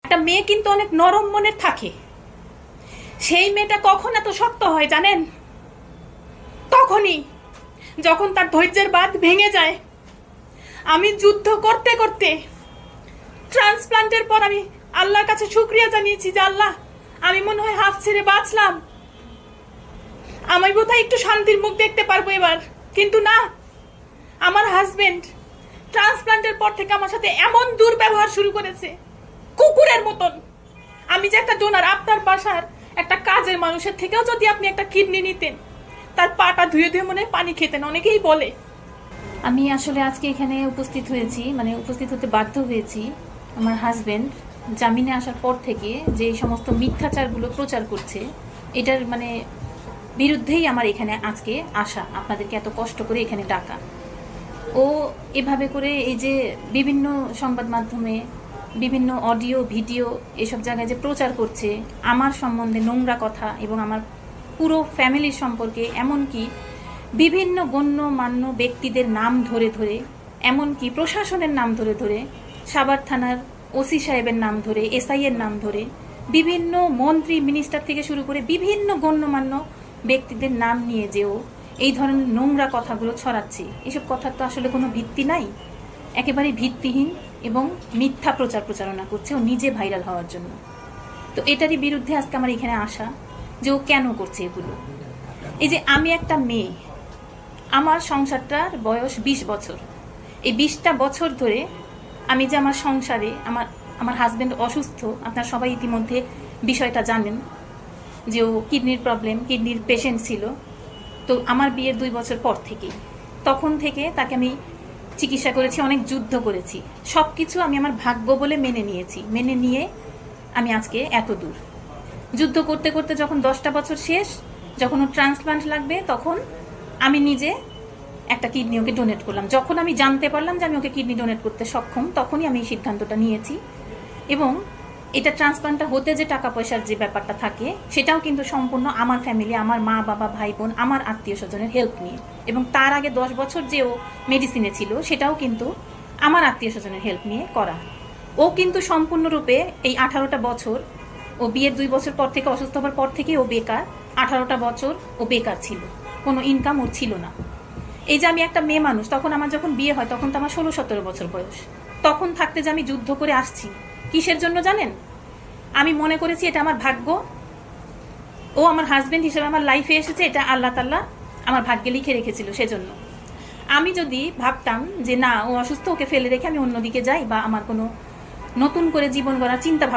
একটা মেয়ে কিন্তু অনেক নরম মনের থাকে। সেই মেয়েটা কখন এত শক্ত হয় জানেন? তখনই যখন তার ধৈর্যের বাঁধ ভেঙে যায়। আমি যুদ্ধ করতে করতে ট্রান্সপ্লান্টের পর আমি আল্লাহর কাছে শুকরিয়া জানিয়েছি যে আল্লাহ, আমি মনে হয় হাফ ছেড়ে বাঁচলাম, আমি বোধহয় একটু শান্তির মুখ দেখতে পারবো এবার। কিন্তু না, আমার হাজবেন্ড ট্রান্সপ্লান্টের পর থেকে আমার সাথে এমন দুর্ব্যবহার শুরু করেছে, কুকুরের মতন। আমি যে একটা ডোনার, আপনার বাসার একটা কাজের মানুষের থেকেও যদি আপনি একটা কিডনি নিতেন, তার পাটা ধুয়ে ধুয়ে মনে পানি খেতেন, অনেকেই বলে। আমি আসলে আজকে এখানে উপস্থিত হয়েছি, মানে উপস্থিত হতে বাধ্য হয়েছি আমার হাজবেন্ড জামিনে আসার পর থেকে যে সমস্ত মিথ্যাচারগুলো প্রচার করছে, এটার মানে বিরুদ্ধেই আমার এখানে আজকে আসা, আপনাদেরকে এত কষ্ট করে এখানে ডাকা। ও এভাবে করে এই যে বিভিন্ন সংবাদ মাধ্যমে বিভিন্ন অডিও ভিডিও এসব জায়গায় যে প্রচার করছে আমার সম্বন্ধে নোংরা কথা এবং আমার পুরো ফ্যামিলির সম্পর্কে, এমনকি বিভিন্ন গণ্যমান্য ব্যক্তিদের নাম ধরে ধরে, এমনকি প্রশাসনের নাম ধরে ধরে, সাভার থানার ওসি সাহেবের নাম ধরে, এসআই এর নাম ধরে, বিভিন্ন মন্ত্রী মিনিস্টার থেকে শুরু করে বিভিন্ন গণ্যমান্য ব্যক্তিদের নাম নিয়ে যেও এই ধরনের নোংরা কথাগুলো ছড়াচ্ছে। এসব কথার তো আসলে কোনো ভিত্তি নাই, একেবারে ভিত্তিহীন এবং মিথ্যা প্রচারণা করছে ও নিজে ভাইরাল হওয়ার জন্য। তো এটারই বিরুদ্ধে আজকে আমার এখানে আসা, যে ও কেন করছে এগুলো। এই যে আমি একটা মেয়ে, আমার সংসারটার বয়স 20 বছর। এই 20টা বছর ধরে আমি যে আমার সংসারে, আমার হাজব্যান্ড অসুস্থ, আপনারা সবাই ইতিমধ্যে বিষয়টা জানেন যে ও কিডনির প্রবলেম, কিডনির পেশেন্ট ছিল। তো আমার বিয়ের 2 বছর পর থেকেই, তখন থেকে তাকে আমি চিকিৎসা করেছি, অনেক যুদ্ধ করেছি, সব কিছু আমি আমার ভাগ্য বলে মেনে নিয়েছি। মেনে নিয়ে আমি আজকে এত দূর যুদ্ধ করতে করতে যখন 10টা বছর শেষ, যখন ওর ট্রান্সপ্লান্ট লাগবে, তখন আমি নিজে একটা কিডনি ওকে ডোনেট করলাম। যখন আমি জানতে পারলাম যে আমি ওকে কিডনি ডোনেট করতে সক্ষম, তখনই আমি এই সিদ্ধান্তটা নিয়েছি। এবং এটা ট্রান্সপ্লান্টটা হতে যে টাকা পয়সার যে ব্যাপারটা থাকে, সেটাও কিন্তু সম্পূর্ণ আমার ফ্যামিলি, আমার মা বাবা ভাই বোন, আমার আত্মীয় স্বজনের হেল্প নিয়ে। এবং তার আগে 10 বছর যে ও মেডিসিনে ছিল, সেটাও কিন্তু আমার আত্মীয় স্বজনের হেল্প নিয়ে করা। ও কিন্তু সম্পূর্ণরূপে এই 18টা বছর, ও বিয়ের 2 বছর পর থেকে, অসুস্থ হওয়ার পর থেকে ও বেকার। 18টা বছর ও বেকার ছিল, কোনো ইনকাম ওর ছিল না। এই যে আমি একটা মেয়ে মানুষ, তখন আমার যখন বিয়ে হয় তখন তো আমার 16-17 বছর বয়স। তখন থাকতে যে আমি যুদ্ধ করে আসছি, কিসের জন্য জানেন? আমি মনে করেছি এটা আমার ভাগ্য, ও আমার হাজবেন্ড হিসেবে আমার লাইফে এসেছে, এটা আল্লাহ তাআলা আমার ভাগ্যে লিখে রেখেছিল। সেজন্য আমি যদি ভাবতাম যে না, ও অসুস্থ, ওকে ফেলে রেখে আমি অন্যদিকে যাই বা আমার কোনো নতুন করে জীবন গড়ার চিন্তা ভাবনা